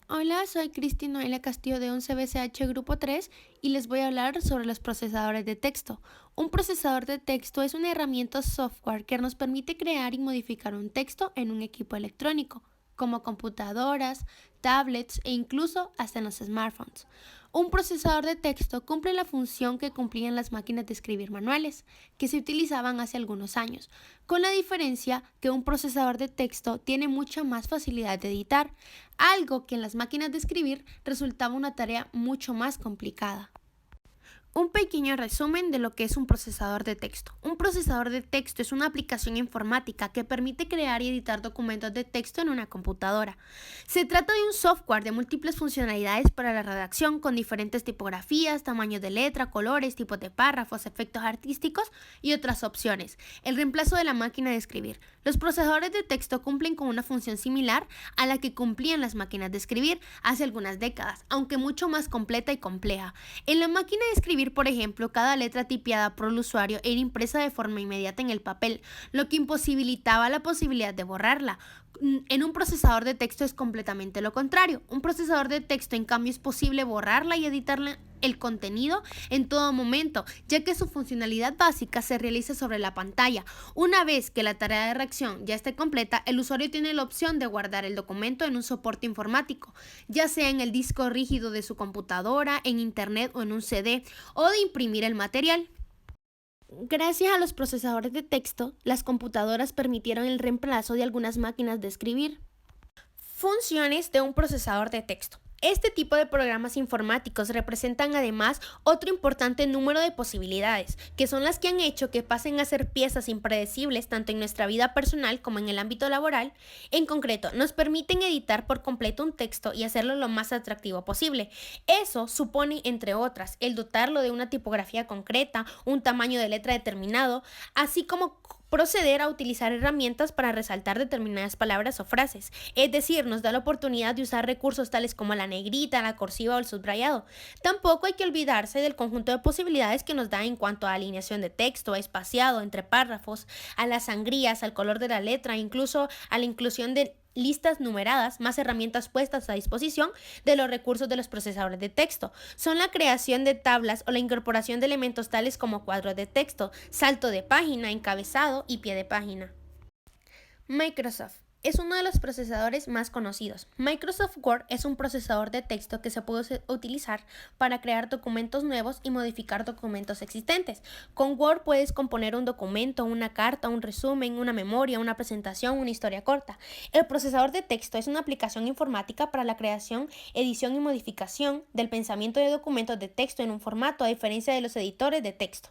Hola, soy Cristi Noelia Castillo de 11BCH Grupo 3 y les voy a hablar sobre los procesadores de texto. Un procesador de texto es una herramienta software que nos permite crear y modificar un texto en un equipo electrónico, como computadoras, tablets e incluso hasta en los smartphones. Un procesador de texto cumple la función que cumplían las máquinas de escribir manuales, que se utilizaban hace algunos años, con la diferencia que un procesador de texto tiene mucha más facilidad de editar, algo que en las máquinas de escribir resultaba una tarea mucho más complicada. Un pequeño resumen de lo que es un procesador de texto. Un procesador de texto es una aplicación informática que permite crear y editar documentos de texto en una computadora. Se trata de un software de múltiples funcionalidades para la redacción con diferentes tipografías, tamaños de letra, colores, tipos de párrafos, efectos artísticos y otras opciones. El reemplazo de la máquina de escribir. Los procesadores de texto cumplen con una función similar a la que cumplían las máquinas de escribir hace algunas décadas, aunque mucho más completa y compleja. En la máquina de escribir, por ejemplo, cada letra tipiada por el usuario era impresa de forma inmediata en el papel, lo que imposibilitaba la posibilidad de borrarla. En un procesador de texto es completamente lo contrario. Un procesador de texto, en cambio, es posible borrarla y editarla el contenido en todo momento, ya que su funcionalidad básica se realiza sobre la pantalla. Una vez que la tarea de redacción ya esté completa, el usuario tiene la opción de guardar el documento en un soporte informático, ya sea en el disco rígido de su computadora, en internet o en un CD, o de imprimir el material. Gracias a los procesadores de texto, las computadoras permitieron el reemplazo de algunas máquinas de escribir. Funciones de un procesador de texto. Este tipo de programas informáticos representan además otro importante número de posibilidades, que son las que han hecho que pasen a ser piezas impredecibles tanto en nuestra vida personal como en el ámbito laboral. En concreto, nos permiten editar por completo un texto y hacerlo lo más atractivo posible. Eso supone, entre otras, el dotarlo de una tipografía concreta, un tamaño de letra determinado, así como proceder a utilizar herramientas para resaltar determinadas palabras o frases. Es decir, nos da la oportunidad de usar recursos tales como la negrita, la cursiva o el subrayado. Tampoco hay que olvidarse del conjunto de posibilidades que nos da en cuanto a alineación de texto, espaciado entre párrafos, a las sangrías, al color de la letra, incluso a la inclusión de listas numeradas, más herramientas puestas a disposición de los recursos de los procesadores de texto. Son la creación de tablas o la incorporación de elementos tales como cuadros de texto, salto de página, encabezado y pie de página. Microsoft es uno de los procesadores más conocidos. Microsoft Word es un procesador de texto que se puede utilizar para crear documentos nuevos y modificar documentos existentes. Con Word puedes componer un documento, una carta, un resumen, una memoria, una presentación, una historia corta. El procesador de texto es una aplicación informática para la creación, edición y modificación del pensamiento de documentos de texto en un formato, a diferencia de los editores de texto.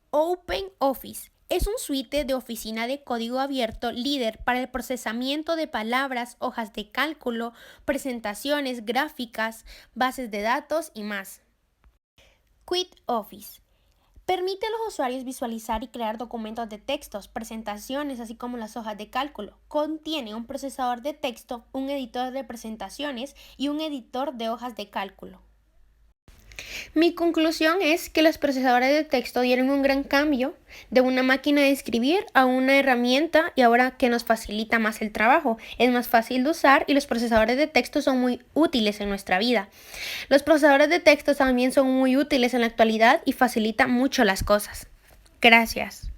OpenOffice es un suite de oficina de código abierto líder para el procesamiento de palabras, hojas de cálculo, presentaciones, gráficas, bases de datos y más. QuickOffice permite a los usuarios visualizar y crear documentos de textos, presentaciones, así como las hojas de cálculo. Contiene un procesador de texto, un editor de presentaciones y un editor de hojas de cálculo. Mi conclusión es que los procesadores de texto dieron un gran cambio de una máquina de escribir a una herramienta y ahora que nos facilita más el trabajo. Es más fácil de usar y los procesadores de texto son muy útiles en nuestra vida. Los procesadores de texto también son muy útiles en la actualidad y facilitan mucho las cosas. Gracias.